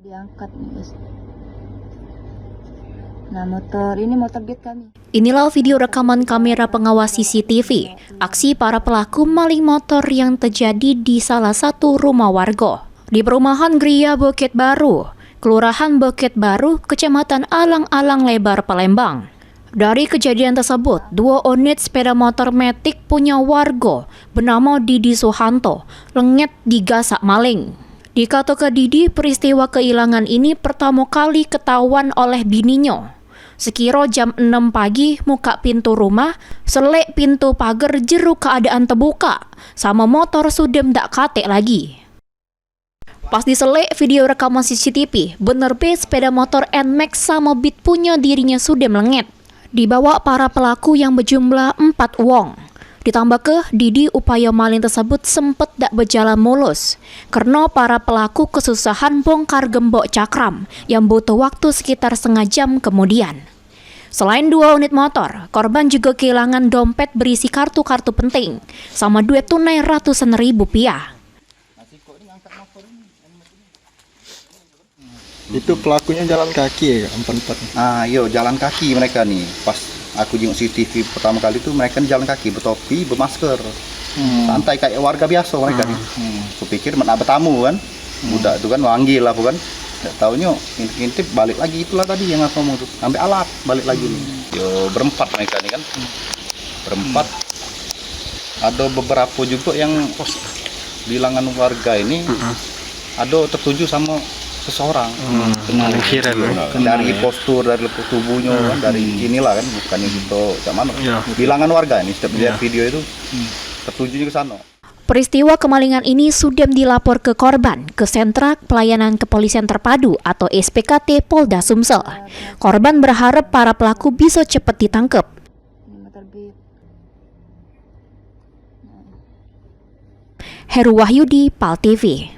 Diangkat nih guys. Nah ini motor beat kami. Inilah video rekaman kamera pengawas CCTV, aksi para pelaku maling motor yang terjadi di salah satu rumah warga di perumahan Gria Bukit Baru, Kelurahan Bukit Baru, Kecamatan Alang-Alang Lebar, Palembang. Dari kejadian tersebut, 2 unit sepeda motor metik punya warga bernama Didi Suhanto lengit digasak maling. Dikata Didi, peristiwa kehilangan ini pertama kali ketahuan oleh bininya. Sekira jam 6 pagi, muka pintu rumah, selek pintu pagar jeru keadaan terbuka, sama motor sudah ndak katek lagi. Pas diselek video rekaman CCTV, bener be sepeda motor NMAX sama Beat punya dirinya sudah melengit. Dibawa para pelaku yang berjumlah 4 wong. Ditambah ke Didi, upaya maling tersebut sempat tak berjalan mulus karena para pelaku kesusahan bongkar gembok cakram yang butuh waktu sekitar setengah jam kemudian. Selain 2 unit motor, korban juga kehilangan dompet berisi kartu-kartu penting sama duit tunai ratusan ribu rupiah. Itu pelakunya jalan kaki ya, empat-empat. Yo jalan kaki mereka nih. Pas aku jenguk CCTV pertama kali itu mereka jalan kaki, bertopi, bermasker, santai kayak warga biasa mereka nih. Kupikir mana bertamu kan, budak itu kan wanggil lah bukan. Nggak taunya intip balik lagi, itulah tadi yang aku ngomong tuh, sampai alat balik lagi nih. Yo berempat mereka nih kan, berempat. Ada beberapa juga yang bilangan warga ini ada tertuju sama seseorang, dari postur, dari tubuhnya, kan, dari inilah kan, bukannya gitu, mana bilangan warga ini setiap lihat video itu tertujunya ke sana. Peristiwa kemalingan ini sudah dilapor ke korban ke Sentra Pelayanan Kepolisian Terpadu atau SPKT Polda Sumsel. Korban berharap para pelaku bisa cepat ditangkap. Heru Wahyudi, PAL TV.